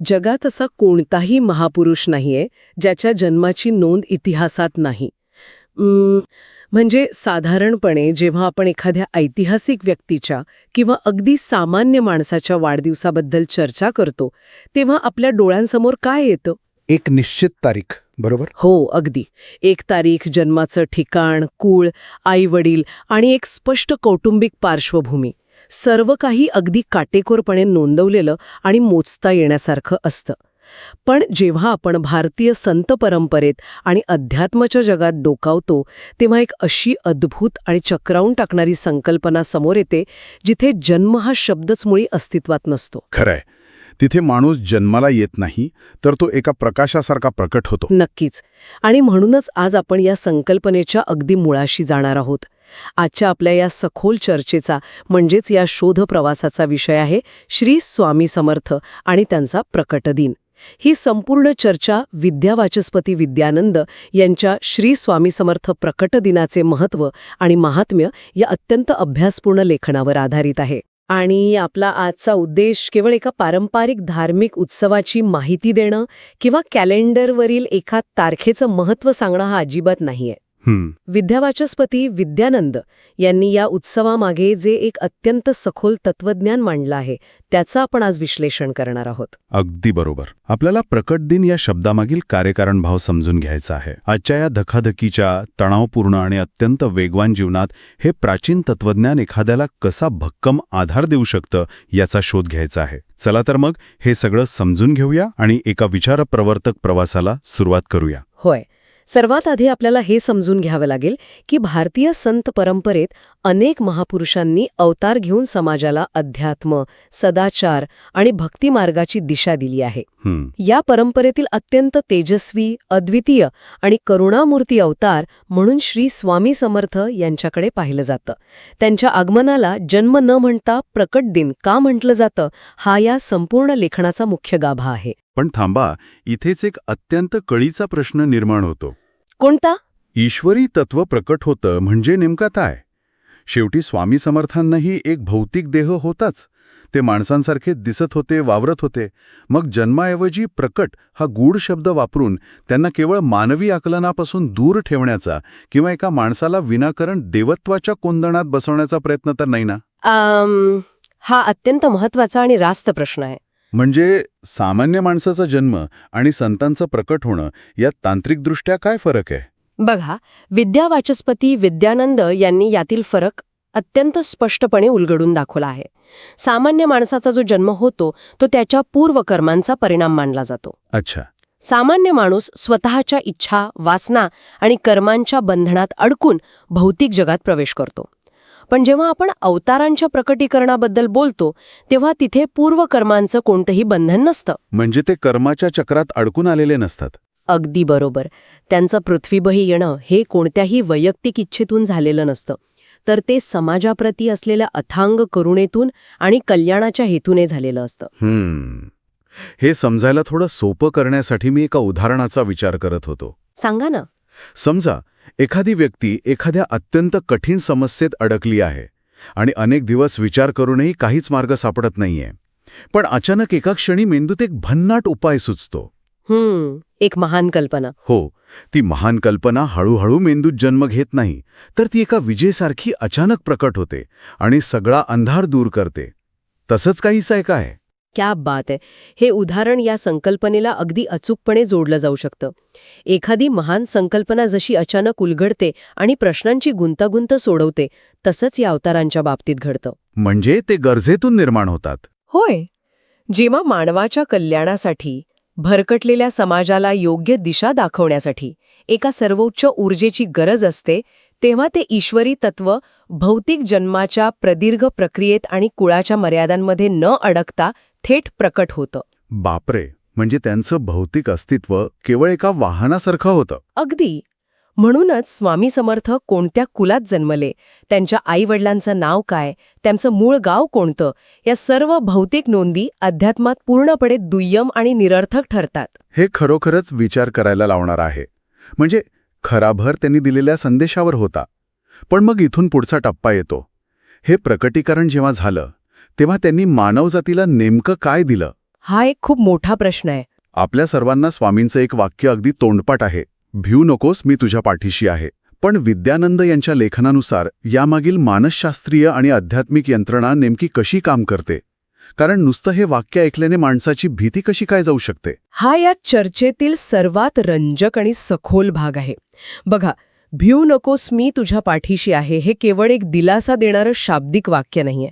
जगात असा कोणताही महापुरुष नाहीये ज्याच्या जन्माची नोंद इतिहासात नाही. म्हणजे साधारणपणे जेव्हा आपण एखाद्या ऐतिहासिक व्यक्तीच्या किंवा अगदी सामान्य माणसाच्या वाढदिवसाबद्दल चर्चा करतो तेव्हा आपल्या डोळ्यांसमोर काय येतं? एक निश्चित तारीख, बरोबर? हो, अगदी. एक तारीख, जन्माचं ठिकाण, कुळ, आई-वडील आणि एक स्पष्ट कौटुंबिक पार्श्वभूमी. सर्व काही अगदी काटेकोरपणे नोंदवलेलं आणि मोजता येण्यासारखं असतं. पण जेव्हा आपण भारतीय संत परंपरेत आणि अध्यात्माच्या जगात डोकावतो तेव्हा एक अशी अद्भुत आणि चक्रावून टाकणारी संकल्पना समोर येते जिथे जन्म हा शब्दच मुळी अस्तित्वात नसतो. खरंय. तिथे माणूस जन्माला येत नाही, तर तो एका प्रकाशासारखा प्रकट होतो. नक्कीच. आणि म्हणूनच आज आपण या संकल्पनेच्या अगदी मुळाशी जाणार आहोत. आजच्या आपल्या या सखोल चर्चेचा म्हणजेच या शोध प्रवासाचा विषय आहे श्री स्वामी समर्थ आणि त्यांचा प्रकटदिन. ही संपूर्ण चर्चा विद्यावाचस्पती विद्यानंद यांच्या श्री स्वामी समर्थ प्रकटदिनाचे महत्त्व आणि महात्म्य या अत्यंत अभ्यासपूर्ण लेखनावर आधारित आहे. आणि आपला आजचा उद्देश केवळ एका पारंपरिक धार्मिक उत्सवाची माहिती देणं किंवा कॅलेंडरवरील एका तारखेचं महत्त्व सांगणं हा अजिबात नाहीये. विद्यावाचस्पती विद्यानंद यांनी या उत्सवामागे जे एक अत्यंत सखोल तत्वज्ञान मांडलं आहे त्याचं आपण आज विश्लेषण करणार आहोत. अगदी बरोबर. आपल्याला प्रकट दिन या शब्दामागील कार्यकारण भाव समजून घ्यायचा आहे. आजच्या या धकाधकीच्या, तणावपूर्ण आणि अत्यंत वेगवान जीवनात हे प्राचीन तत्वज्ञान एखाद्याला कसा भक्कम आधार देऊ शकतं याचा शोध घ्यायचा आहे. चला तर मग हे सगळं समजून घेऊया आणि एका विचारप्रवर्तक प्रवासाला सुरुवात करूया. होय. सर्वात आधी आपल्याला हे समजून घ्यावं लागेल की भारतीय संत परंपरेत अनेक महापुरुषांनी अवतार घेऊन समाजाला अध्यात्म, सदाचार आणि भक्तिमार्गाची दिशा दिली आहे. या परंपरेतील अत्यंत तेजस्वी, अद्वितीय आणि करुणामूर्ती अवतार म्हणून श्री स्वामी समर्थ यांच्याकडे पाहिलं जातं. त्यांच्या आगमनाला जन्म न म्हणता प्रकट दिन का म्हटलं जातं हा या संपूर्ण लेखनाचा मुख्य गाभा आहे. पण थांबा, इथेच एक अत्यंत कळीचा प्रश्न निर्माण होतो. कोणता? ईश्वरी तत्व प्रकट होतं म्हणजे नेमका काय? शेवटी स्वामी समर्थांनाही एक भौतिक देह होताच. ते माणसांसारखे दिसत होते, वावरत होते. मग जन्माऐवजी प्रकट हा गूढ शब्द वापरून त्यांना केवळ मानवी आकलनापासून दूर ठेवण्याचा किंवा एका माणसाला विनाकारण देवत्वाच्या कोंदणात बसवण्याचा प्रयत्न तर नाही ना? हा अत्यंत महत्वाचा आणि रास्त प्रश्न आहे. म्हणजे सामान्य माणसाचा जन्म आणि संतांचं प्रकट होणं यात तांत्रिकदृष्ट्या काय फरक आहे? बघा, विद्यावाचस्पती विद्यानंद यांनी यातील फरक अत्यंत स्पष्टपणे उलगडून दाखवला आहे. सामान्य माणसाचा जो जन्म होतो तो त्याच्या पूर्वकर्मांचा परिणाम मानला जातो. अच्छा. सामान्य माणूस स्वतःच्या इच्छा, वासना आणि कर्मांच्या बंधनात अडकून भौतिक जगात प्रवेश करतो. पण जेव्हा आपण अवतारांच्या प्रकटीकरणाबद्दल बोलतो तेव्हा तिथे पूर्वकर्मांचं कोणतंही बंधन नसतं. म्हणजे ते कर्माच्या चक्रात अडकून आलेले नसतात. अगदी बरोबर. त्यांचं पृथ्वीबही येणं हे कोणत्याही वैयक्तिक इच्छेतून झालेलं नसतं, तर ते समाजाप्रती असलेल्या अथांग करुणेतून आणि कल्याणाच्या हेतूने झालेलं असतं. हे समजायला थोडं सोपं करण्यासाठी मी एका उदाहरणाचा विचार करत होतो. सांगा ना. समजा एखादी व्यक्ती एखाद्या अत्यंत कठीण समस्येत अडकली आहे आणि अनेक दिवस विचार करूनही काहीच मार्ग सापडत नाहीये. पण अचानक एका क्षणी मेंदूत एक भन्नाट उपाय सुचतो. एक महान कल्पना. हो, ती महान कल्पना हळूहळू मेंदूत जन्म घेत नाही, तर ती एका विजेसारखी अचानक प्रकट होते आणि सगळा अंधार दूर करते. तसंच काहीसं आहे काय? क्या बात आहे. हे उदाहरण या संकल्पनेला अगदी अचूकपणे जोडलं जाऊ शकतं. एखादी महान संकल्पना जशी अचानक उलगडते आणि प्रश्नांची गुंतागुंत सोडवते, तसंच या अवतारांच्या बाबतीत घडतं. म्हणजे ते गरजेतून निर्माण होतात. होय. जेव्हा मानवाच्या कल्याणासाठी, भरकटलेल्या समाजाला योग्य दिशा दाखवण्यासाठी एका सर्वोच्च ऊर्जेची गरज असते तेव्हा ते ईश्वरी तत्व भौतिक जन्माच्या प्रदीर्घ प्रक्रियेत आणि कुळाच्या मर्यादांमध्ये न अडकता थेट प्रकट होतं. बापरे. म्हणजे त्यांचं भौतिक अस्तित्व केवळ एका वाहनासारखं होतं. अगदी. म्हणूनच स्वामी समर्थ कोणत्या कुलात जन्मले, त्यांच्या आईवडिलांचं नाव काय, त्यांचं मूळ गाव कोणतं, या सर्व भौतिक नोंदी अध्यात्मात पूर्णपणे दुय्यम आणि निरर्थक ठरतात. हे खरोखरच विचार करायला लावणार आहे. म्हणजे खरा भर त्यांनी दिलेल्या संदेशावर होता. पण मग इथून पुढचा टप्पा येतो. हे प्रकटीकरण जेव्हा झालं तेव्हा त्यांनी मानवजातीला नेमकं काय दिलं? हा एक खूप मोठा प्रश्न आहे. आपल्या सर्वांना स्वामींचं एक वाक्य अगदी तोंडपाठ आहे, भिऊ नकोस, मी तुझ्या पाठीशी आहे. पण विद्यानंद यांच्या लेखनानुसार यामागील मानसशास्त्रीय आणि आध्यात्मिक यंत्रणा नेमकी कशी काम करते? कारण नुसतं हे वाक्य ऐकल्याने माणसाची भीती कशी काय जाऊ शकते? हा या चर्चेतील सर्वात रंजक आणि सखोल भाग आहे. बघा, भिऊ नकोस, मी तुझ्या पाठीशी आहे हे केवळ एक दिलासा देणारं शाब्दिक वाक्य नाहीये.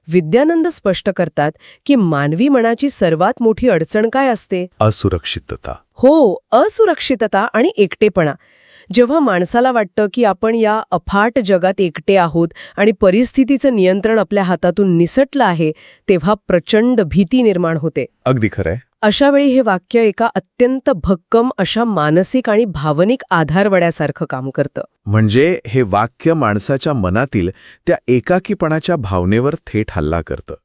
विद्यानंद स्पष्ट करतात की मानवी मनाची सर्वात मोठी अडचण काय असते? असुरक्षितता. हो, असुरक्षितता आणि एकटेपणा. जेव्हा माणसाला वाटतं की आपण या अफाट जगात एकटे आहोत आणि परिस्थितीचं नियंत्रण आपल्या हातातून निसटलं आहे, तेव्हा प्रचंड भीती निर्माण होते. अगदी खरंय. अशा वेळी हे वाक्य एका अत्यंत भक्कम अशा मानसिक आणि भावनिक आधारवड्यासारखं काम करतं. म्हणजे हे वाक्य माणसाच्या मनातील त्या एकाकीपणाच्या भावनेवर थेट हल्ला करतं.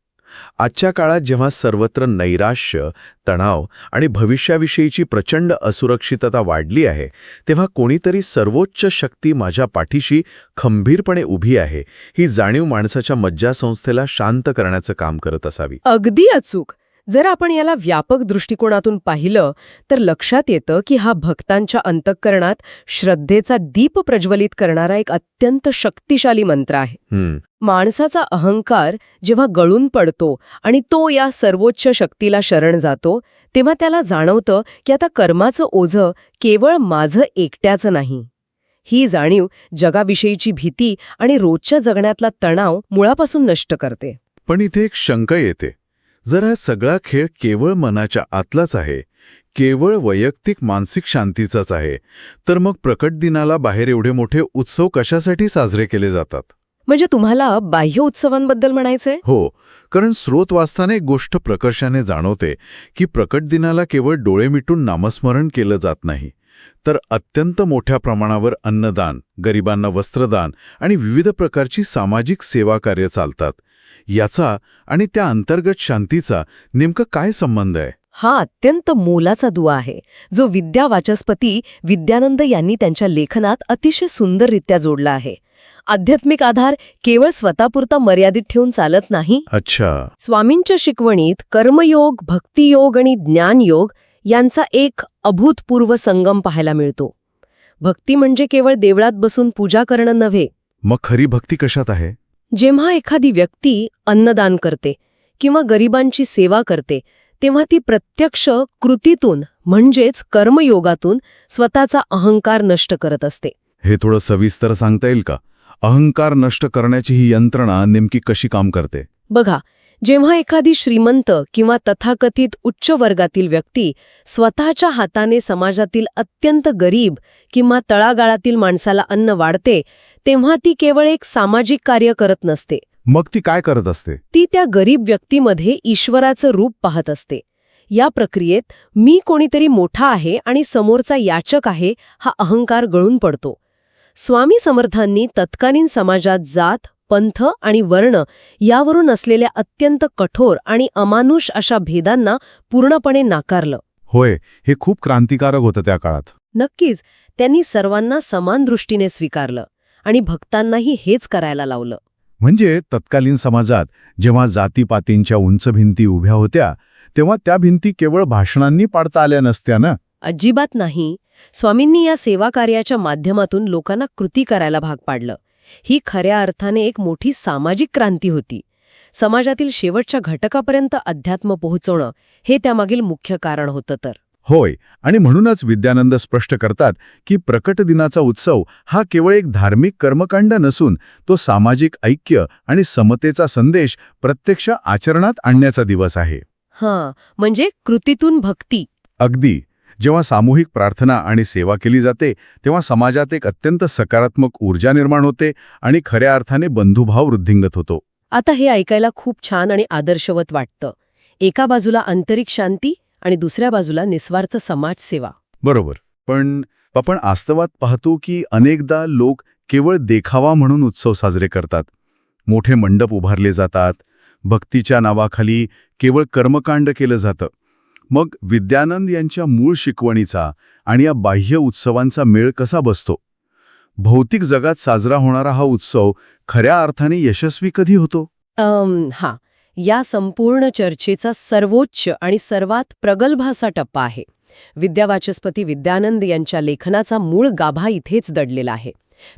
आजच्या काळात जेव्हा सर्वत्र नैराश्य, तणाव आणि भविष्याविषयीची प्रचंड असुरक्षितता वाढली आहे, तेव्हा कोणीतरी सर्वोच्च शक्ती माझ्या पाठीशी खंबीरपणे उभी आहे, ही जाणीव माणसाच्या मज्जासंस्थेला शांत करण्याचं काम करत असावी. अगदी अचूक. जर आपण याला व्यापक दृष्टिकोनातून पाहिलं तर लक्षात येतं की हा भक्तांच्या अंतःकरणात श्रद्धेचा दीप प्रज्वलित करणारा एक अत्यंत शक्तिशाली मंत्र आहे. माणसाचा अहंकार जेव्हा गळून पडतो आणि तो या सर्वोच्च शक्तीला शरण जातो, तेव्हा त्याला जाणवतं की आता कर्माचं ओझं केवळ माझं एकट्याचं नाही. ही जाणीव जगाविषयीची भीती आणि रोजच्या जगण्यातला तणाव मुळापासून नष्ट करते. पण इथे एक शंका येते. जर हा सगळा खेळ केवळ मनाच्या आतलाच आहे, केवळ वैयक्तिक मानसिक शांतीचाच आहे, तर मग प्रकट दिनाला बाहेर एवढे मोठे उत्सव कशासाठी साजरे केले जातात? म्हणजे तुम्हाला बाह्य उत्सवांबद्दल म्हणायचंय? हो, कारण स्रोत वाचताना एक गोष्ट प्रकर्षाने जाणवते की प्रकट दिनाला केवळ डोळे मिटून नामस्मरण केलं जात नाही, तर अत्यंत मोठ्या प्रमाणावर अन्नदान, गरिबांना वस्त्रदान आणि विविध प्रकारची सामाजिक सेवा कार्य चालतात. याचा आणि त्या अंतर्गत शांतीचा नेमकं काय संबंध आहे? हा अत्यंत मोलाचा दुवा आहे, जो विद्यावाचस्पती विद्यानंद यांनी त्यांच्या लेखनात अतिशय सुंदररित्या जोडला आहे. आध्यात्मिक आधार केवळ स्वतःपुरता मर्यादित ठेवून चालत नाही. अच्छा. स्वामींच्या शिकवणीत कर्मयोग, भक्तियोग आणि ज्ञानयोग यांचा एक अभूतपूर्व संगम पाहायला मिळतो. भक्ती म्हणजे केवळ देवळात बसून पूजा करणं नव्हे. मग खरी भक्ती कशात आहे? जेव्हा एखादी व्यक्ती अन्नदान करते किंवा गरिबांची सेवा करते, तेव्हा ती प्रत्यक्ष कृतीतून म्हणजेच कर्मयोगातून स्वतःचा अहंकार नष्ट करत असते. हे थोडं सविस्तर सांगता येईल का? अहंकार नष्ट करण्याची ही यंत्रणा नेमकी कशी काम करते? बघा, जेव्हा एखादी श्रीमंत किंवा तथाकथित उच्च वर्गातील व्यक्ती स्वतःच्या हाताने समाजातील अत्यंत गरीब किंवा तळागाळातील माणसाला अन्न वाढते, तेव्हा ती केवळ एक सामाजिक कार्य करत नसते. मग ती काय करत असते? ती त्या गरीब व्यक्तीमध्ये ईश्वराचं रूप पाहत असते. या प्रक्रियेत मी कोणीतरी मोठा आहे आणि समोरचा याचक आहे हा अहंकार गळून पडतो. स्वामी समर्थांनी तत्कालीन समाजात जात, पंथ आणि वर्ण यावरून असलेल्या अत्यंत कठोर आणि अमानुष अशा भेदांना पूर्णपणे नाकारलं. होय, हे खूप क्रांतिकारक होतं त्या काळात. नक्कीच, त्यांनी सर्वांना समान दृष्टीने स्वीकारलं आणि भक्तांनाही हेच करायला लावलं. म्हणजे तत्कालीन समाजात जेव्हा जातीपातींच्या उंच भिंती उभ्या होत्या, तेव्हा त्या भिंती केवळ भाषणांनी पाडता आल्या नसत्या ना? अजिबात नाही. स्वामींनी या सेवा कार्याच्या माध्यमातून लोकांना कृती करायला भाग पाडलं. ही खऱ्या अर्थाने एक मोठी सामाजिक क्रांती होती. समाजातील शेवटच्या घटकापर्यंत अध्यात्म पोहोचवणं हे त्यामागील मुख्य कारण होतं तर. होय, आणि म्हणूनच विद्यानंद स्पष्ट करतात की प्रकट दिनाचा उत्सव हा केवळ एक धार्मिक कर्मकांड नसून तो सामाजिक ऐक्य आणि समतेचा संदेश प्रत्यक्ष आचरणात आणण्याचा दिवस आहे. हां, म्हणजे कृतीतून भक्ती. अगदी. जेव्हा सामूहिक प्रार्थना आणि सेवा केली जाते, तेव्हा समाजात एक अत्यंत सकारात्मक ऊर्जा निर्माण होते आणि खऱ्या अर्थाने बंधुभाव वृद्धिंगत होतो. आता हे ऐकायला खूप छान आणि आदर्शवत वाटतं. एका बाजूला आंतरिक शांती आणि दुसऱ्या बाजूला निस्वार्थ समाजसेवा. बरोबर. पण आपण वास्तवात पाहतो की अनेकदा लोक केवळ देखावा म्हणून उत्सव साजरे करतात. मोठे मंडप उभारले जातात, भक्तीच्या नावाखाली केवळ कर्मकांड केलं जातं. मग विद्यानंद यांच्या मूळ शिकवणीचा आणि या बाह्य उत्सवांचा मेळ कसा बसतो? भौतिक जगात साजरा होणारा हा उत्सव खऱ्या अर्थाने यशस्वी कधी होतो? हां, या संपूर्ण चर्चेचा सर्वोच्च आणि सर्वात प्रगल्भ असा टप्पा आहे. विद्यावाचस्पती विद्यानंद यांच्या लेखनाचा मूळ गाभा इथेच दडलेला आहे.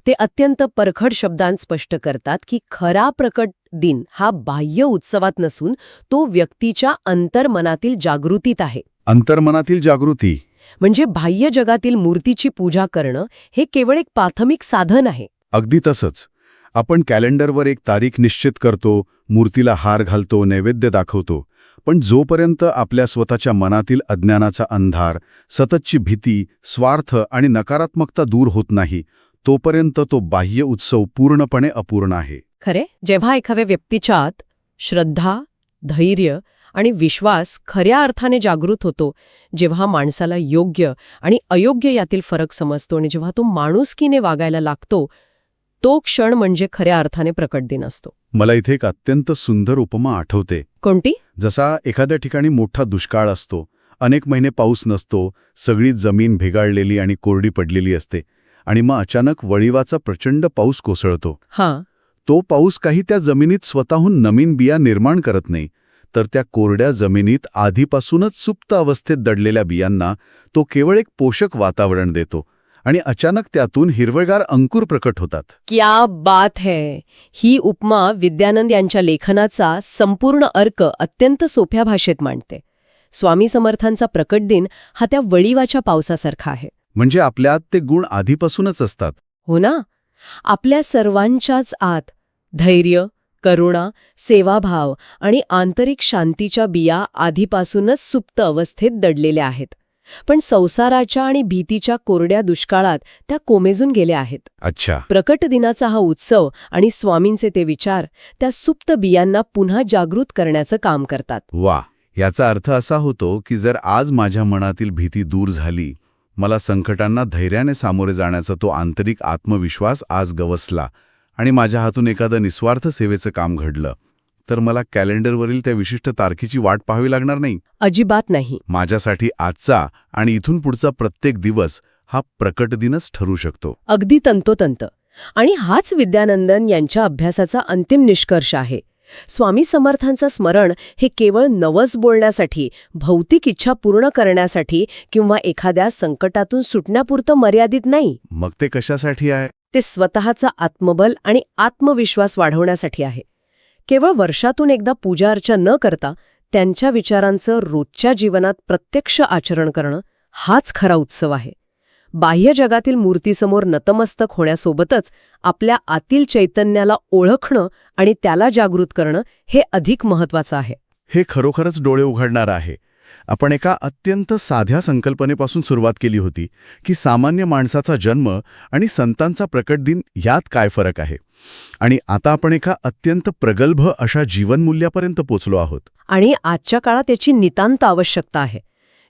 ते अत्यंत परखड शब्दांत स्पष्ट करतात की खरा प्रकट दिन हा बाह्य उत्सवात नसून तो व्यक्तीच्या अंतर्मनातील जागृतीत आहे. अंतर्मनातील जागृती. म्हणजे बाह्य जगातील मूर्तीची पूजा करणं हे केवळ एक प्राथमिक साधन आहे. अगदी तसंच. आपण कॅलेंडरवर एक तारीख निश्चित करतो, मूर्तीला हार घालतो, नैवेद्य दाखवतो. पण जोपर्यंत आपल्या स्वतःच्या मनातील अज्ञानाचा अंधार, सततची भीती, स्वार्थ आणि नकारात्मकता दूर होत नाही, तोपर्यंत तो बाह्य उत्सव पूर्णपणे अपूर्ण आहे. खरे, जेव्हा एखाद्या व्यक्तीच्या आत श्रद्धा, धैर्य आणि विश्वास खऱ्या अर्थाने जागृत होतो, जेव्हा माणसाला योग्य आणि अयोग्य यातील फरक समजतो आणि जेव्हा तो माणुसकीने वागायला लागतो, तो क्षण म्हणजे खऱ्या अर्थाने प्रकट दिन असतो. मला इथे एक अत्यंत सुंदर उपमा आठवते. कोणती? जसा एखाद्या ठिकाणी मोठा दुष्काळ असतो, अनेक महिने पाऊस नसतो, सगळी जमीन भेगाळलेली आणि कोरडी पडलेली असते, आणि मग अचानक वळिवाचा प्रचंड पाऊस कोसळतो. हां. तो पाऊस काही त्या जमिनीत स्वतःहून नवीन बिया निर्माण करत नाही, तर त्या कोरड्या जमिनीत आधीपासूनच सुप्त अवस्थेत दडलेल्या बियांना तो केवळ एक पोषक वातावरण देतो, आणि अचानक त्यातून हिरवेगार अंकुर प्रकट होतात. क्या बात है. ही उपमा विद्यानंद यांच्या लेखनाचा संपूर्ण अर्क अत्यंत सोप्या भाषेत मांडते. स्वामी समर्थांचा प्रकट दिन हा त्या वळिवाच्या पावसासारखा आहे. म्हणजे आपल्यात ते गुण आधीपासूनच असतात. हो ना. आपल्या सर्वांच्याच आत धैर्य, करुणा, सेवाभाव आणि आंतरिक शांतीच्या बिया आधीपासूनच सुप्त अवस्थेत दडलेल्या आहेत. पण संसाराच्या आणि भीतीच्या कोरड्या दुष्काळात त्या कोमेजून गेल्या आहेत. अच्छा. प्रकट दिनाचा हा उत्सव आणि स्वामींचे ते विचार त्या सुप्त बियांना पुन्हा जागृत करण्याचं काम करतात. वा. याचा अर्थ असा होतो की जर आज माझ्या मनातील भीती दूर झाली, मला संकटांना धैर्याने सामोरे जाण्याचा तो आंतरिक आत्मविश्वास आज गवसला आणि माझ्या हातून एखादं निस्वार्थ सेवेचं काम घडलं, तर मला कॅलेंडरवरील त्या विशिष्ट तारखेची वाट पाहावी लागणार नाही. अजिबात नाही. माझ्यासाठी आजचा आणि इथून पुढचा प्रत्येक दिवस हा प्रकट दिनच ठरू शकतो. अगदी तंतोतंत. आणि हाच विद्यानंदन यांच्या अभ्यासाचा अंतिम निष्कर्ष आहे. स्वामी समर्थांचं स्मरण हे केवळ नवस बोलण्यासाठी, भौतिक इच्छा पूर्ण करण्यासाठी किंवा एखाद्या संकटातून सुटण्यापुरतं मर्यादित नाही. मग ते कशासाठी आहे? ते स्वतःचं आत्मबल आणि आत्मविश्वास वाढवण्यासाठी आहे. केवळ वर्षातून एकदा पूजा अर्चा न करता त्यांच्या विचारांचं रोजच्या जीवनात प्रत्यक्ष आचरण करणं हाच खरा उत्सव आहे. बाह्य जगातील मूर्तीसमोर नतमस्तक होण्यासोबतच आपल्या आतील चैतन्याला ओळखणं आणि त्याला जागृत करणं हे अधिक महत्वाचं आहे. हे खरोखरच डोळे उघडणारं आहे. आपण एका अत्यंत साध्या संकल्पनेपासून सुरुवात केली होती की सामान्य माणसाचा जन्म आणि संतांचा प्रकट दिन यात काय फरक आहे, आणि आता आपण एका अत्यंत प्रगल्भ अशा जीवनमूल्यापर्यंत पोचलो आहोत. आणि आजच्या काळात याची नितांत आवश्यकता आहे.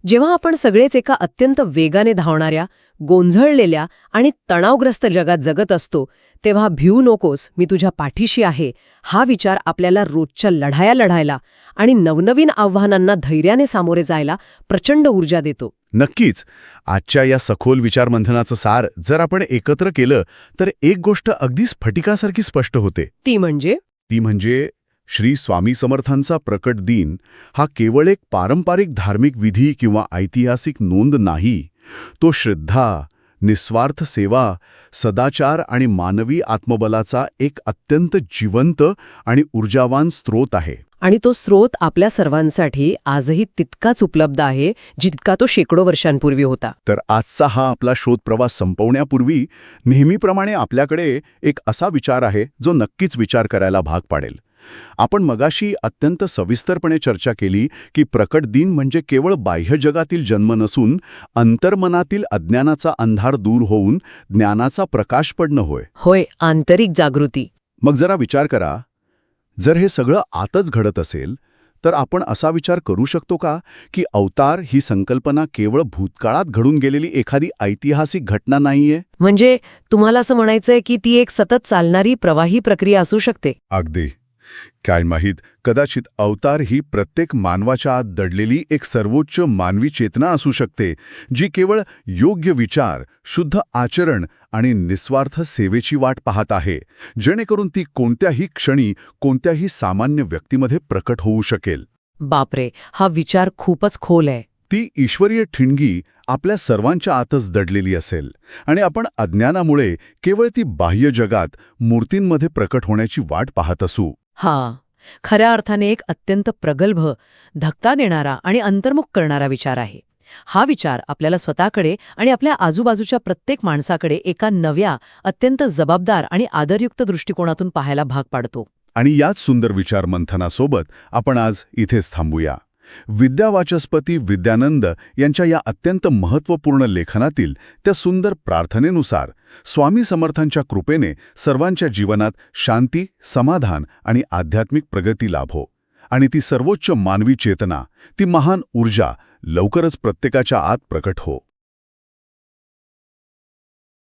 जेव्हा आपण सगळेच एका अत्यंत वेगाने धावणाऱ्या, गोंधळलेल्या आणि तणावग्रस्त जगात जगत असतो, तेव्हा भिऊ नकोस, मी तुझ्या पाठीशी आहे, हा विचार आपल्याला रोजच्या लढाया लढायला आणि नवनवीन आव्हानांना धैर्याने सामोरे जायला प्रचंड ऊर्जा देतो. नक्कीच. आजच्या या सखोल विचारमंथनाचं सार जर आपण एकत्र केलं तर एक गोष्ट अगदी स्फटिकासारखी स्पष्ट होते. ती म्हणजे श्री स्वामी समर्थांचा प्रकट दिन हा केवळ एक पारंपरिक धार्मिक विधी किंवा ऐतिहासिक नोंद नाही. तो श्रद्धा, निस्वार्थ सेवा, सदाचार आणि मानवी आत्मबलाचा एक अत्यंत जिवंत आणि ऊर्जावान स्रोत आहे. आणि तो स्रोत आपल्या सर्वांसाठी आजही तितकाच उपलब्ध आहे जितका तो शेकडो वर्षांपूर्वी होता. तर आजचा हा आपला शोधप्रवास संपवण्यापूर्वी नेहमीप्रमाणे आपल्याकडे एक असा विचार आहे जो नक्कीच विचार करायला भाग पाडेल. आपण मगाशी अत्यंत सविस्तरपणे चर्चा केली की प्रकट दिन म्हणजे केवळ बाह्य जगातील जन्म नसून अंतर्मनातील अज्ञानाचा अंधार दूर होऊन ज्ञानाचा प्रकाश पडणं होय. होय, आंतरिक जागृती. मग जरा विचार करा, जर हे सगळं आतच घडत असेल तर आपण असा विचार करू शकतो का की अवतार ही संकल्पना केवळ भूतकाळात घडून गेलेली एखादी ऐतिहासिक घटना नाहीये? म्हणजे तुम्हाला असं म्हणायचंय की ती एक सतत चालणारी प्रवाही प्रक्रिया असू शकते? अगदी. काय माहीत, कदाचित अवतार ही प्रत्येक मानवाच्या आत दडलेली एक सर्वोच्च मानवी चेतना असू शकते, जी केवळ योग्य विचार, शुद्ध आचरण आणि निस्वार्थ सेवेची वाट पाहत आहे, जेणेकरून ती कोणत्याही क्षणी कोणत्याही सामान्य व्यक्तीमध्ये प्रकट होऊ शकेल. बापरे, हा विचार खूपच खोल आहे. ती ईश्वरीय ठिणगी आपल्या सर्वांच्या आतच दडलेली असेल आणि आपण अज्ञानामुळे केवळ ती बाह्य जगात मूर्तींमध्ये प्रकट होण्याची वाट पाहत असू. हा, खऱ्या अर्थाने एक अत्यंत प्रगल्भ, धक्का देणारा आणि अंतर्मुख करणारा विचार आहे. हा विचार आपल्याला स्वतःकडे आणि आपल्या आजूबाजूच्या प्रत्येक माणसाकडे एका नव्या, अत्यंत जबाबदार आणि आदरयुक्त दृष्टिकोनातून पाहायला भाग पाडतो. आणि याच सुंदर विचार मंथनासोबत आपण आज इथेच थांबूया. विद्यावाचस्पती विद्यानंद यांच्या या अत्यंत महत्त्वपूर्ण लेखनातील त्या सुंदर प्रार्थनेनुसार स्वामी समर्थांच्या कृपेने सर्वांच्या जीवनात शांती, समाधान आणि आध्यात्मिक प्रगती लाभो. आणि ती सर्वोच्च मानवी चेतना, ती महान ऊर्जा लवकरच प्रत्येकाच्या आत प्रकट हो.